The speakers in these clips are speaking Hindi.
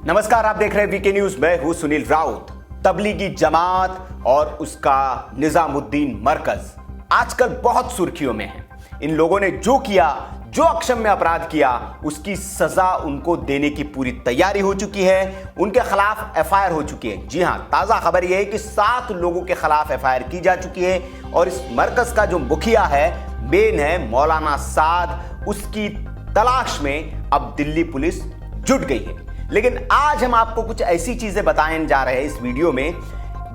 नमस्कार, आप देख रहे हैं वीके न्यूज। मैं हूं सुनील राउत। तबलीगी जमात और उसका निजामुद्दीन मरकज आजकल बहुत सुर्खियों में है। इन लोगों ने जो किया, जो अक्षम्य अपराध किया, उसकी सजा उनको देने की पूरी तैयारी हो चुकी है। उनके खिलाफ एफआईआर हो चुकी है। जी हां, ताजा खबर यह है कि 7 लोगों के खिलाफ एफआईआर की जा चुकी है और इस मरकज का जो मुखिया है, मेन है मौलाना साद, उसकी तलाश में अब दिल्ली पुलिस जुट गई है। लेकिन आज हम आपको कुछ ऐसी चीजें बताने जा रहे हैं इस वीडियो में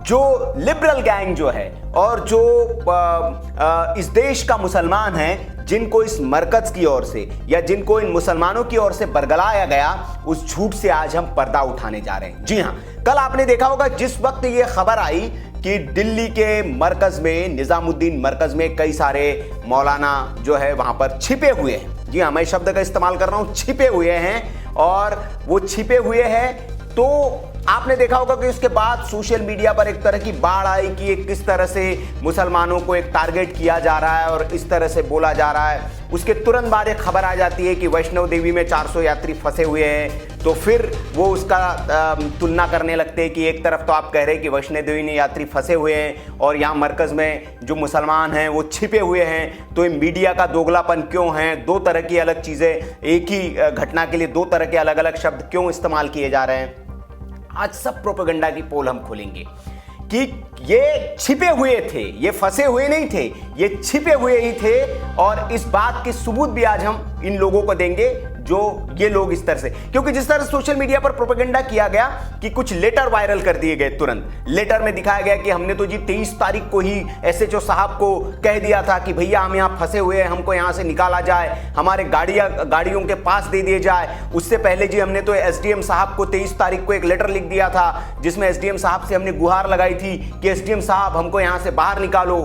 जो लिबरल गैंग जो है और जो इस देश का मुसलमान है, जिनको इस मरकज की ओर से या जिनको इन मुसलमानों की ओर से बरगलाया गया, उस झूठ से आज हम पर्दा उठाने जा रहे हैं। जी हां, कल आपने देखा होगा जिस वक्त ये खबर आई कि दिल्ली के मरकज में, निजामुद्दीन मरकज में कई सारे मौलाना जो है वहां पर छिपे हुए हैं। जी हां, मैं शब्द का इस्तेमाल कर रहा हूं, छिपे हुए हैं। और वो छिपे हुए हैं तो आपने देखा होगा कि उसके बाद सोशल मीडिया पर एक तरह की बाढ़ आई कि ये किस तरह से मुसलमानों को एक टारगेट किया जा रहा है और इस तरह से बोला जा रहा है। उसके तुरंत बाद एक खबर आ जाती है कि वैष्णो देवी में 400 यात्री फंसे हुए हैं, तो फिर वो उसका तुलना करने लगते हैं कि एक तरफ तो आप कह रहे हैं कि वैष्णो देवी में यात्री फंसे हुए हैं और यहाँ मरकज़ में जो मुसलमान हैं वो छिपे हुए हैं, तो मीडिया का दोगलापन क्यों है? दो तरह की अलग चीज़ें, एक ही घटना के लिए दो तरह के अलग अलग शब्द क्यों इस्तेमाल किए जा रहे हैं? आज सब प्रोपेगेंडा की पोल हम खोलेंगे कि ये छिपे हुए थे, ये फंसे हुए नहीं थे, ये छिपे हुए ही थे। और इस बात के सबूत भी आज हम इन लोगों को देंगे जो ये लोग इस तरह से, क्योंकि जिस तरह सोशल मीडिया पर प्रोपेगेंडा किया गया कि कुछ लेटर वायरल कर दिए गए, तुरंत लेटर में दिखाया गया कि हमने तो जी 23 तारीख को ही एसएचओ साहब को कह दिया था कि भैया हम यहाँ फंसे हुए हैं, हमको यहाँ से निकाला जाए, हमारे गाड़ियों के पास दे दिए जाए। उससे पहले जी हमने तो एसडीएम साहब को 23 तारीख को एक लेटर लिख दिया था जिसमें एसडीएम साहब से हमने गुहार लगाई थी कि एसडीएम साहब हमको यहाँ से बाहर निकालो,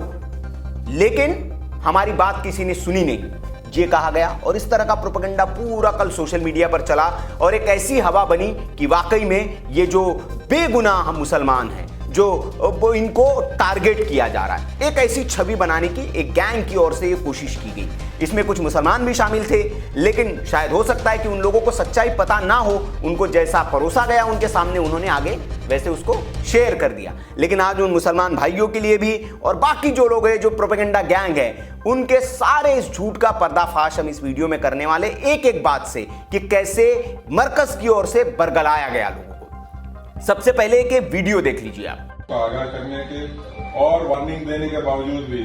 लेकिन हमारी बात किसी ने सुनी नहीं, ये कहा गया। और इस तरह का प्रोपेगेंडा पूरा कल सोशल मीडिया पर चला और एक ऐसी हवा बनी कि वाकई में ये जो बेगुनाह मुसलमान हैं, जो वो इनको टारगेट किया जा रहा है, एक ऐसी छवि बनाने की एक गैंग की ओर से ये कोशिश की गई। इसमें कुछ मुसलमान भी शामिल थे, लेकिन शायद हो सकता है कि उन लोगों को सच्चाई पता ना हो, उनको जैसा परोसा गया उनके सामने उन्होंने आगे वैसे उसको शेयर कर दिया। लेकिन आज उन मुसलमान भाइयों के लिए भी और बाकी जो लोग हैं, जो प्रोपेगेंडा गैंग है, उनके सारे इस झूठ का पर्दाफाश हम इस वीडियो में करने वाले, एक एक बात से कि कैसे मरकज की ओर से बरगलाया गया लोगों को। सबसे पहले एक वीडियो देख लीजिए आप। तो आगाह करने के और वार्निंग देने के बावजूद भी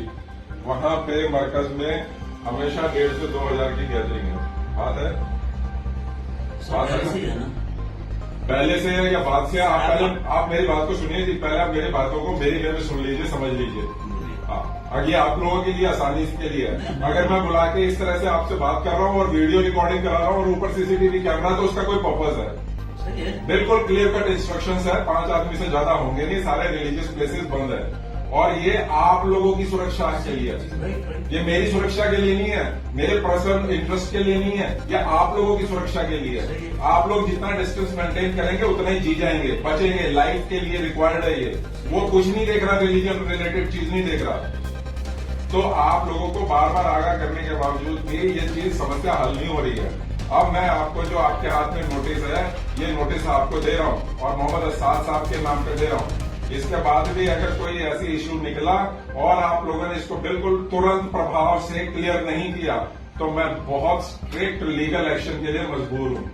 वहां पे मरकज में हमेशा 1,500 से 2,000 की गैदरिंग है। बात है ना? पहले से या बाद से आप मेरी बात को सुनिए जी। पहले आप मेरी बातों को मेरी वे में सुन लीजिए, समझ लीजिए। ये आप लोगों के लिए आसानी के लिए है। अगर मैं बुला के इस तरह से आपसे बात कर रहा हूँ और वीडियो रिकॉर्डिंग करा रहा हूँ और ऊपर सीसीटीवी कैमरा, तो उसका कोई पर्पज है? बिल्कुल क्लियर कट इंस्ट्रक्शंस है। 5 आदमी से ज्यादा होंगे नहीं, सारे रिलीजियस प्लेसेस बंद है और ये आप लोगों की सुरक्षा के लिए, ये मेरी सुरक्षा के लिए नहीं है, मेरे पर्सनल इंटरेस्ट के लिए नहीं है, ये आप लोगों की सुरक्षा के लिए है। आप लोग जितना डिस्टेंस मेंटेन करेंगे उतना ही जी जाएंगे, बचेंगे। लाइफ के लिए रिक्वायर्ड है ये। वो कुछ नहीं देख रहा, रिलीजन रिलेटेड चीज नहीं देख रहा। तो आप लोगों को बार बार आगाह करने के बावजूद भी ये चीज समस्या हल नहीं हो रही है। अब मैं आपको जो आपके हाथ में नोटिस है, ये नोटिस आपको दे रहा हूँ और मोहम्मद असाद साहब के नाम पे दे रहा हूँ। इसके बाद भी अगर कोई ऐसी इश्यू निकला और आप लोगों ने इसको बिल्कुल तुरंत प्रभाव से क्लियर नहीं किया, तो मैं बहुत स्ट्रिक्ट लीगल एक्शन के लिए मजबूर हूँ।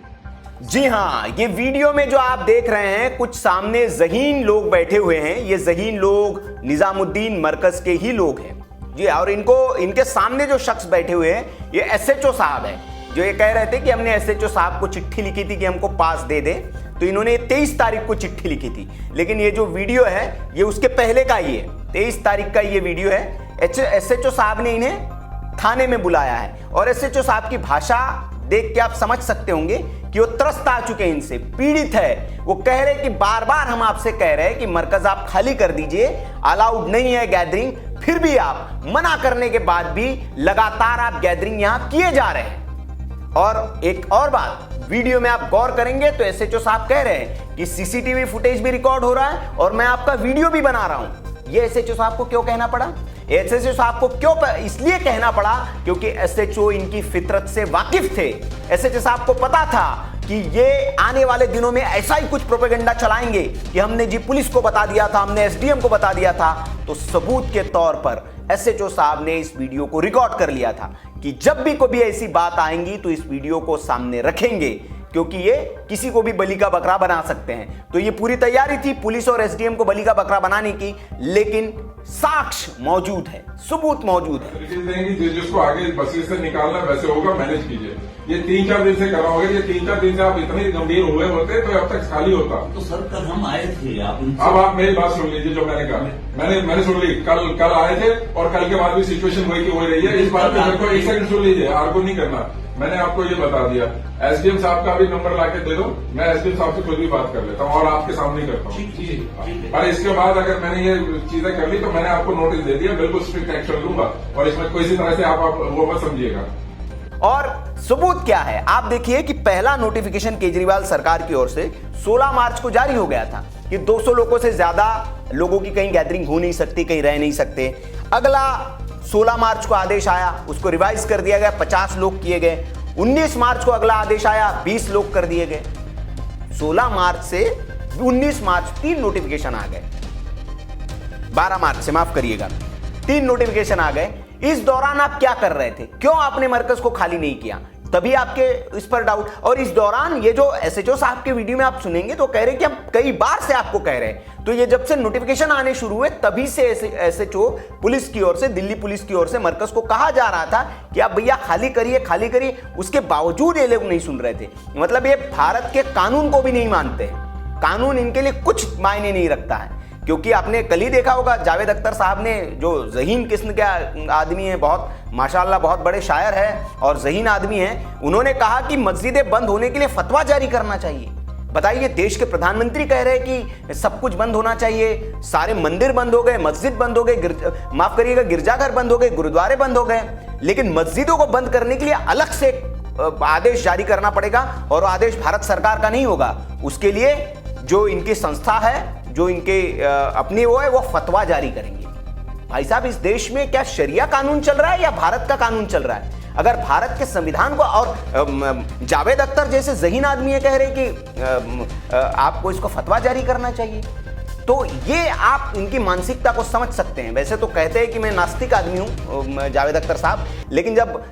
जी हां, ये वीडियो में जो आप देख रहे हैं, कुछ सामने ज़हीन लोग बैठे हुए हैं। ये ज़हीन लोग निजामुद्दीन मरकज के ही लोग हैं जी। और इनके सामने जो शख्स बैठे हुए हैं, ये एसएचओ साहब है, जो ये कह रहे थे कि हमने एसएचओ साहब को चिट्ठी लिखी थी कि हमको पास दे दे, तो इन्होंने 23 तारीख को चिट्ठी लिखी थी। लेकिन ये जो वीडियो है ये उसके पहले का ही है, 23 तारीख का ये वीडियो है। एसएचओ साहब ने इन्हें थाने में बुलाया है और एसएचओ साहब की भाषा देख के आप समझ सकते होंगे कि वो त्रस्त आ चुके हैं, इनसे पीड़ित है। वो कह रहे कि बार बार हम आपसे कह रहे हैं कि मरकज आप खाली कर दीजिए, अलाउड नहीं है गैदरिंग, फिर भी आप मना करने के बाद भी लगातार आप गैदरिंग यहां किए जा रहे हैं। और एक और बात, वीडियो में आप गौर करेंगे तो एसएचओ साहब कह रहे हैं कि सीसीटीवी फुटेज भी रिकॉर्ड हो रहा है और मैं आपका वीडियो भी बना रहा हूं। ये एसएचओ साहब को क्यों कहना पड़ा? एसएचओ साहब को क्यों इसलिए कहना पड़ा क्योंकि एसएचओ इनकी फितरत से वाकिफ थे। एसएचओ साहब को पता था कि ये आने वाले दिनों में ऐसा ही कुछ प्रोपेगेंडा चलाएंगे कि हमने जी पुलिस को बता दिया था, हमने एसडीएम को बता दिया था, तो सबूत के तौर पर एसएचओ साहब ने इस वीडियो को रिकॉर्ड कर लिया था कि जब भी कोई ऐसी बात आएंगी तो इस वीडियो को सामने रखेंगे, क्योंकि ये किसी को भी बलि का बकरा बना सकते हैं। तो ये पूरी तैयारी थी पुलिस और एसडीएम को बलि का बकरा बनाने की, लेकिन साक्ष्य मौजूद है, सबूत मौजूद है। जिसको आगे बसेस से निकालना वैसे होगा, मैनेज कीजिए। ये 3-4 दिन से कर रहा होगा, ये 3-4 दिन से आप इतने गंभीर हुए होते तो अब तक खाली होता। तो सर कल हम आए थे, अब आप मेरी बात सुन लीजिए, जो मैंने कहा मैंने सुन ली। कल आए थे और कल के बाद भी सिचुएशन वही की हो रही है। इस बात पे मेरे को 1 सेकंड सुन लीजिए, आर्गू नहीं करना। मैंने आपको ये बता दिया, एसडीएम साहब का भी नंबर लाके दे दो, मैं एसडीएम साहब से खुद भी बात कर लेता हूँ और आपके सामने करता हूँ। और इसके बाद अगर मैंने ये चीजें कर ली तो मैंने आपको नोटिस दे दिया, बिल्कुल स्ट्रिक्ट एक्शन लूंगा और इसमें किसी तरह से आप वो मत समझिएगा। और सबूत क्या है, आप देखिए कि पहला नोटिफिकेशन केजरीवाल सरकार की ओर से 16 मार्च को जारी हो गया था कि 200 लोगों से ज्यादा लोगों की कहीं गैदरिंग हो नहीं सकती, कहीं रह नहीं सकते। अगला 16 मार्च को आदेश आया, उसको रिवाइज कर दिया गया, 50 लोग किए गए। 19 मार्च को अगला आदेश आया, 20 लोग कर दिए गए। 16 मार्च से 19 मार्च 3 नोटिफिकेशन आ गए, 12 मार्च से माफ करिएगा 3 नोटिफिकेशन आ गए। इस दौरान आप क्या कर रहे थे, क्यों आपने मरकज को खाली नहीं किया, तभी आपके इस पर डाउट। और इस दौरान ये जो एसएचओ साहब के वीडियो में आप सुनेंगे तो कह रहे हैं कि हम कई बार से आपको कह रहे हैं। तो ये जब से नोटिफिकेशन आने शुरू हुए तभी से एसएचओ पुलिस की ओर से, दिल्ली पुलिस की ओर से मरकज को कहा जा रहा था कि आप भैया खाली करिए, खाली करिए। उसके बावजूद ये लोग नहीं सुन रहे थे। मतलब ये भारत के कानून को भी नहीं मानते, कानून इनके लिए कुछ मायने नहीं रखता है। क्योंकि आपने कल ही देखा होगा, जावेद अख्तर साहब ने, जो ज़हीन किस्म के आदमी है, बहुत माशाल्लाह बहुत बड़े शायर है और ज़हीन आदमी है, उन्होंने कहा कि मस्जिदें बंद होने के लिए फतवा जारी करना चाहिए। बताइए, देश के प्रधानमंत्री कह रहे हैं कि सब कुछ बंद होना चाहिए, सारे मंदिर बंद हो गए, मस्जिद बंद हो गए, माफ करिएगा गिरजाघर बंद हो गए, गुरुद्वारे बंद हो गए, लेकिन मस्जिदों को बंद करने के लिए अलग से आदेश जारी करना पड़ेगा और आदेश भारत सरकार का नहीं होगा। उसके लिए जो इनकी संस्था है, जो इनके अपनी वो है, वो फतवा जारी करेंगे। भाई साहब, इस देश में क्या शरिया कानून चल रहा है या भारत का कानून चल रहा है? अगर भारत के संविधान को, और जावेद अख्तर जैसे ज़हीन आदमी है कह रहे कि आपको इसको फतवा जारी करना चाहिए, तो ये आप इनकी मानसिकता को समझ सकते हैं। वैसे तो कहते हैं कि मैं नास्तिक आदमी हूँ जावेद अख्तर साहब, लेकिन जब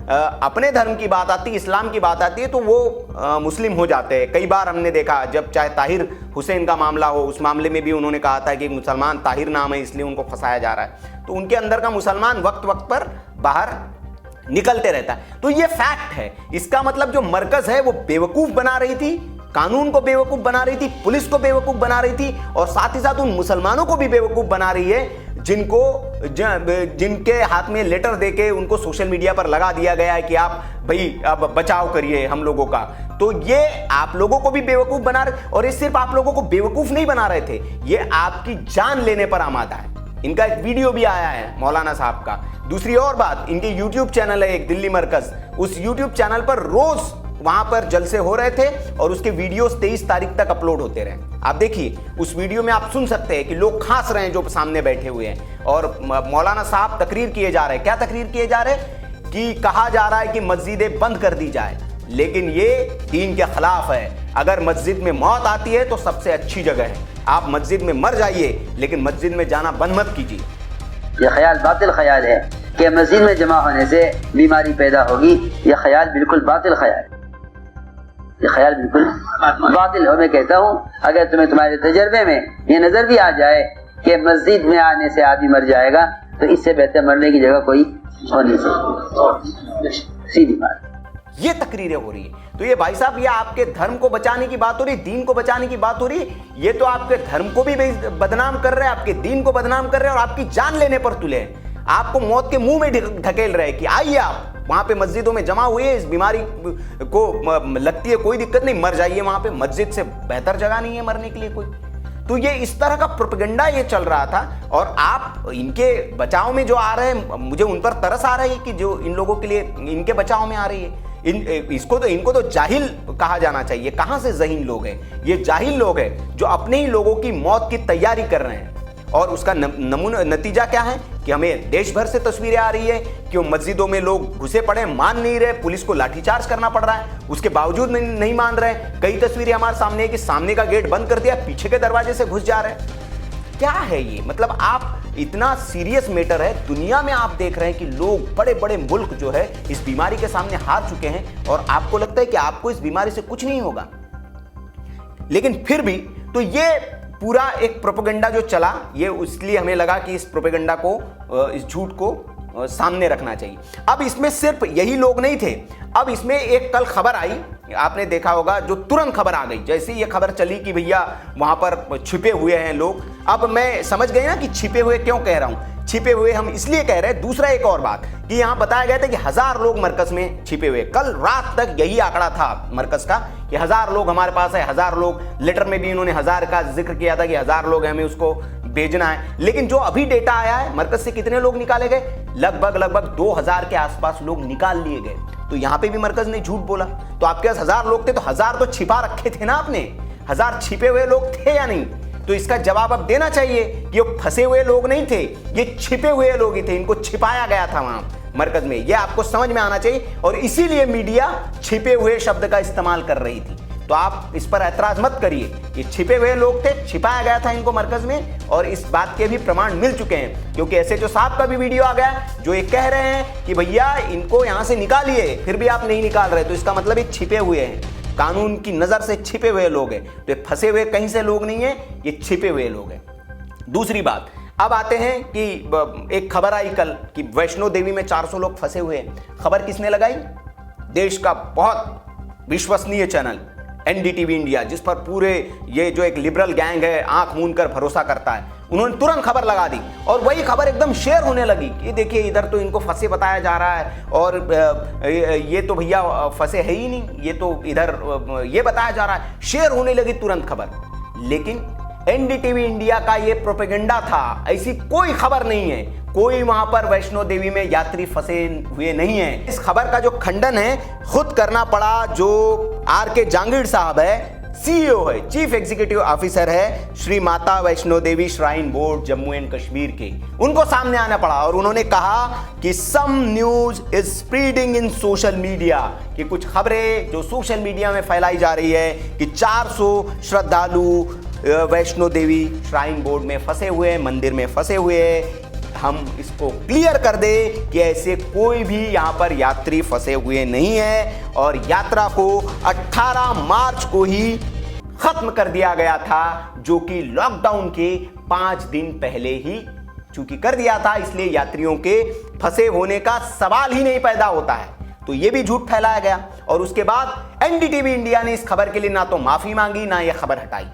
अपने धर्म की बात आती है, इस्लाम की बात आती है, तो वो मुस्लिम हो जाते हैं। कई बार हमने देखा, जब चाहे ताहिर हुसैन का मामला हो, उस मामले में भी उन्होंने कहा था कि मुसलमान ताहिर नाम है इसलिए उनको फंसाया जा रहा है। तो उनके अंदर का मुसलमान वक्त वक्त पर बाहर निकलते रहता है। तो ये फैक्ट है। इसका मतलब जो मरकज है वो बेवकूफ बना रही थी, कानून को बेवकूफ बना रही थी, पुलिस को बेवकूफ बना रही थी, और साथ ही साथ उन मुसलमानों को भी बेवकूफ बना रही है जिनके हाथ में लेटर देके उनको सोशल मीडिया पर लगा दिया गया है कि आप भाई अब बचाव करिए हम लोगों का। तो ये आप लोगों को भी बेवकूफ बना रहे, और ये सिर्फ आप लोगों को बेवकूफ नहीं बना रहे थे, ये आपकी जान लेने पर आमादा है। इनका एक वीडियो भी आया है मौलाना साहब का। दूसरी और बात, इनके यूट्यूब चैनल है एक, दिल्ली मरकज, उस यूट्यूब चैनल पर रोज वहां पर जलसे हो रहे थे और उसके वीडियोस 23 तारीख तक अपलोड होते रहे। आप देखिए, उस वीडियो में आप सुन सकते हैं कि लोग खांस रहे हैं जो सामने बैठे हुए हैं, और मौलाना साहब तकरीर किए जा रहे हैं। क्या तकरीर किए जा रहे हैं कि कहा जा रहा है कि मस्जिदें बंद कर दी जाए, लेकिन ये दीन के खिलाफ है। अगर मस्जिद में मौत आती है तो सबसे अच्छी जगह है, आप मस्जिद में मर जाइए, लेकिन मस्जिद में जाना बंद मत कीजिए। यह ख्याल बातिल ख्याल है कि मस्जिद में जमा होने से बीमारी पैदा होगी। यह ख्याल बिल्कुल बातिल ख्याल है, यह ख्याल बिल्कुल बातिल है। मैं कहता हूँ, अगर तुम्हें तुम्हारे तजर्बे में ये नजर भी आ जाए कि मस्जिद में आने से आदमी मर जाएगा, तो इससे बेहतर मरने की जगह कोई हो नहीं सकती। सीधी बात, ये तकरीरें हो रही है। तो ये भाई साहब, ये आपके धर्म को बचाने की बात हो रही, दीन को बचाने की बात हो रही। ये तो आपके धर्म को भी बदनाम कर रहे हैं, आपके दीन को बदनाम कर रहे हैं, और आपकी जान लेने पर तुले हैं। आपको मौत के मुंह में ढकेल रहे हैं कि आइए आप वहां पे मस्जिदों में जमा हुए, इस बीमारी को लगती है कोई दिक्कत नहीं, मर जाइए वहां पे, मस्जिद से बेहतर जगह नहीं है मरने के लिए कोई। तो ये इस तरह का प्रोपेगेंडा ये चल रहा था, और आप इनके बचाव में जो आ रहे हैं, मुझे उन पर तरस आ रही है कि जो इन लोगों के लिए इनके बचाव में आ रही है। इनको तो जाहिल कहा जाना चाहिए। कहां से ज़हीन लोग हैं? ये जाहिल लोग हैं जो अपने ही लोगों की मौत की तैयारी कर रहे हैं। और उसका नतीजा क्या है कि हमें देश भर से तस्वीरें आ रही है कि मस्जिदों में लोग घुसे पड़े, मान नहीं रहे, पुलिस को लाठीचार्ज करना पड़ रहा है, उसके बावजूद नहीं मान रहे। कई तस्वीरें हमारे सामने है कि सामने का गेट बंद कर दिया, पीछे के दरवाजे से घुस जा रहे हैं। क्या है ये? मतलब आप इतना सीरियस मैटर है, दुनिया में आप देख रहे हैं कि लोग, बड़े बड़े मुल्क जो है इस बीमारी के सामने हार चुके हैं और आपको लगता है कि आपको इस बीमारी से कुछ नहीं होगा। लेकिन फिर भी तो ये पूरा एक प्रोपेगेंडा जो चला, ये इसलिए हमें लगा कि इस प्रोपेगेंडा को, इस झूठ को सामने रखना चाहिए। अब इसमें सिर्फ यही लोग नहीं थे, अब इसमें एक कल खबर आई, आपने देखा होगा, जो तुरंत खबर आ गई जैसे ही ये खबर चली कि भैया वहां पर छिपे हुए हैं लोग। अब मैं समझ गए ना कि छिपे हुए क्यों कह रहा हूं। छिपे हुए हम इसलिए कह रहे हैं। दूसरा एक और बात कि यहां बताया गया था कि 1000 लोग मरकज में छिपे हुए। कल रात तक यही आंकड़ा था मरकज का कि 1000 लोग हमारे पास है, 1000 लोग। लेटर में भी इन्होंने 1000 का जिक्र किया था कि 1000 लोग हमें उसको भेजना है। लेकिन जो अभी डेटा आया है, मरकज से कितने लोग निकाले गए? लगभग 2000 के आसपास लोग निकाल लिए गए। तो यहां पे भी मरकज ने झूठ बोला। तो आपके पास 1000 लोग थे तो 1000 तो छिपा रखे थे ना आपने। 1000 छिपे हुए लोग थे या नहीं? तो इसका जवाब अब देना चाहिए कि ये फंसे हुए लोग नहीं थे, ये छिपे हुए लोग ही थे, इनको छिपाया गया था वहां मरकज में। ये आपको समझ में आना चाहिए और इसीलिए मीडिया छिपे हुए शब्द का इस्तेमाल कर रही थी। तो आप इस पर ऐतराज मत करिए। ये छिपे हुए लोग थे, छिपाया गया था इनको मरकज में और इस बात के भी प्रमाण मिल चुके हैं, क्योंकि एसएचओ साहब का भी वीडियो आ गया जो ये कह रहे हैं कि भैया इनको यहां से निकालिए, फिर भी आप नहीं निकाल रहे। तो इसका मतलब ये छिपे हुए हैं, कानून की नजर से छिपे हुए लोग हैं। तो ये फंसे हुए कहीं से लोग नहीं है, ये छिपे हुए लोग हैं। दूसरी बात, अब आते हैं कि एक खबर आई कल कि वैष्णो देवी में 400 लोग फंसे हुए हैं। खबर किसने लगाई? देश का बहुत विश्वसनीय चैनल एनडीटीवी इंडिया, जिस पर पूरे ये जो एक लिबरल गैंग है आंख मूंद कर भरोसा करता है, उन्होंने तुरंत खबर लगा दी और वही खबर एकदम शेयर होने लगी कि देखिए इधर तो इनको फंसे बताया जा रहा है और ये तो भैया फंसे है ही नहीं, ये तो इधर ये बताया जा रहा है। शेयर होने लगी तुरंत खबर। लेकिन एनडीटीवी इंडिया का ये प्रोपेगेंडा था, ऐसी कोई खबर नहीं है, कोई वहां पर वैष्णो देवी में यात्री फंसे हुए नहीं है। इस खबर का जो खंडन है खुद करना पड़ा जो आरके जांगीड़ साहब है, सीईओ है, चीफ एग्जीक्यूटिव ऑफिसर है Shri Mata Vaishno Devi shrine board Jammu and Kashmir के। उनको सामने आना पड़ा और उन्होंने कहा कि some news is spreading in social media, कि कुछ खबरें जो सोशल मीडिया में फैलाई जा रही है कि 400 श्रद्धालु वैष्णो देवी श्राइन बोर्ड में फंसे हुए हैं, मंदिर में फंसे हुए हैं। हम इसको क्लियर कर दे कि ऐसे कोई भी यहां पर यात्री फंसे हुए नहीं है और यात्रा को 18 मार्च को ही खत्म कर दिया गया था, जो कि लॉकडाउन के 5 दिन पहले ही चूंकि कर दिया था, इसलिए यात्रियों के फंसे होने का सवाल ही नहीं पैदा होता है। तो यह भी झूठ फैलाया गया और उसके बाद एनडीटीवी इंडिया ने इस खबर के लिए ना तो माफी मांगी ना यह खबर हटाई।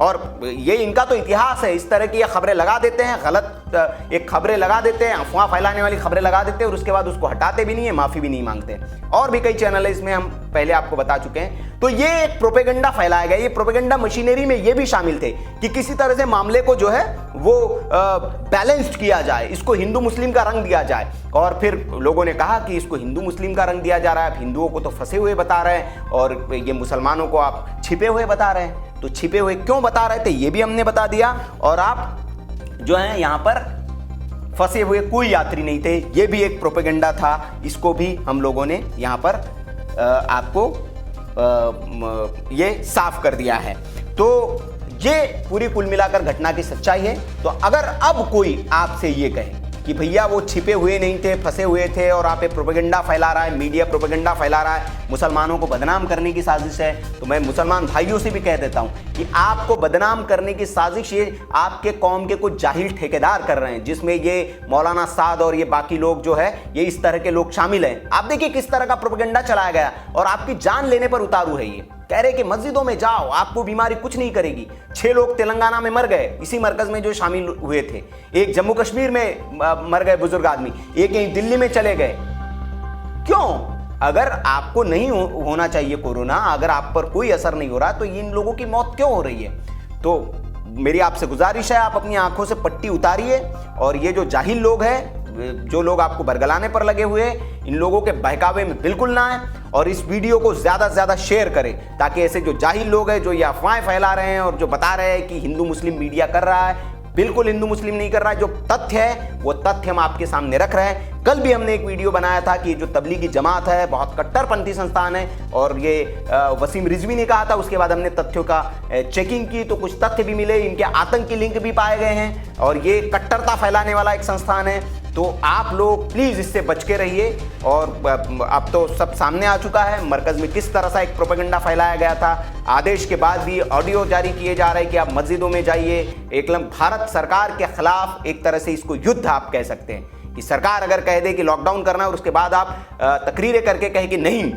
और ये इनका तो इतिहास है, इस तरह की ये खबरें लगा देते हैं, गलत एक खबरें लगा देते हैं, अफवाह फैलाने वाली खबरें लगा देते हैं और उसके बाद उसको हटाते भी नहीं है, माफी भी नहीं मांगते। और भी कई चैनल है, इसमें हम पहले आपको बता चुके हैं। तो ये एक प्रोपेगेंडा फैलाया गया। ये प्रोपेगेंडा मशीनरी में ये भी शामिल थे कि किसी तरह से मामले को जो है वो बैलेंस्ड किया जाए, इसको हिंदू मुस्लिम का रंग दिया जाए। और फिर लोगों ने कहा कि इसको हिंदू मुस्लिम का रंग दिया जा रहा है, हिंदुओं को तो फंसे हुए बता रहे हैं और ये मुसलमानों को आप छिपे हुए बता रहे हैं। तो छिपे हुए क्यों बता रहे थे ये भी हमने बता दिया। और आप जो है यहां पर फंसे हुए कोई यात्री नहीं थे, ये भी एक प्रोपेगेंडा था, इसको भी हम लोगों ने यहां पर आपको ये साफ कर दिया है। तो ये पूरी कुल मिलाकर घटना की सच्चाई है। तो अगर अब कोई आपसे ये कहे कि भैया वो छिपे हुए नहीं थे, फंसे हुए थे और आप एक प्रोपेगेंडा फैला रहा है, मीडिया प्रोपेगेंडा फैला रहा है, मुसलमानों को बदनाम करने की साजिश है, तो मैं मुसलमान भाइयों से भी कह देता हूं कि आपको बदनाम करने की साजिश ये आपके कौम के कुछ जाहिल ठेकेदार कर रहे हैं, जिसमें ये मौलाना साद और ये बाकी लोग जो है ये इस तरह के लोग शामिल हैं। आप देखिए किस तरह का प्रोपेगेंडा चलाया गया और आपकी जान लेने पर उतारू है। ये कह रहे कि मस्जिदों में जाओ, आपको बीमारी कुछ नहीं करेगी। 6 लोग तेलंगाना में मर गए इसी मरकज में जो शामिल हुए थे, एक जम्मू कश्मीर में मर गए बुजुर्ग आदमी, एक यहीं दिल्ली में चले गए। क्यों? अगर आपको नहीं होना चाहिए कोरोना, अगर आप पर कोई असर नहीं हो रहा, तो इन लोगों की मौत क्यों हो रही है? तो मेरी आपसे गुजारिश है, आप अपनी आंखों से पट्टी उतारिए और ये जो जाहिल लोग हैं, जो लोग आपको बरगलाने पर लगे हुए, इन लोगों के बहकावे में बिल्कुल ना आए और इस वीडियो को ज्यादा से ज्यादा शेयर करें, ताकि ऐसे जो जाहिल लोग हैं जो ये अफवाहें फैला रहे हैं और जो बता रहे हैं कि हिंदू मुस्लिम मीडिया कर रहा है, बिल्कुल हिंदू मुस्लिम नहीं कर रहा है। जो तथ्य है वो तथ्य हम आपके सामने रख रहे हैं। कल भी हमने एक वीडियो बनाया था कि जो तबलीगी जमात है बहुत कट्टरपंथी संस्थान है और ये वसीम रिजवी ने कहा था। उसके बाद हमने तथ्यों का चेकिंग की तो कुछ तथ्य भी मिले, इनके आतंकी लिंक भी पाए गए हैं और ये कट्टरता फैलाने वाला एक संस्थान है। तो आप लोग प्लीज इससे बच के रहिए। और अब तो सब सामने आ चुका है मरकज में किस तरह से एक प्रोपेगेंडा फैलाया गया था। आदेश के बाद भी ऑडियो जारी किए जा रहे हैं कि आप मस्जिदों में जाइए। एकदम भारत सरकार के खिलाफ एक तरह से इसको युद्ध आप कह सकते हैं कि सरकार अगर कह दे कि लॉकडाउन करना और उसके बाद आप तकरीरें करके कहे कि नहीं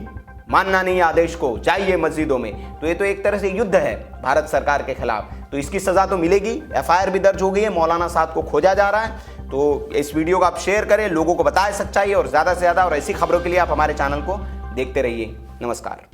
मानना नहीं आदेश को, जाइए मस्जिदों में, तो ये तो एक तरह से युद्ध है भारत सरकार के खिलाफ। तो इसकी सजा तो मिलेगी। एफआईआर भी दर्ज हो गई है, मौलाना साहब को खोजा जा रहा है। तो इस वीडियो को आप शेयर करें, लोगों को बताएं सच्चाई और ज़्यादा से ज़्यादा और ऐसी खबरों के लिए आप हमारे चैनल को देखते रहिए। नमस्कार।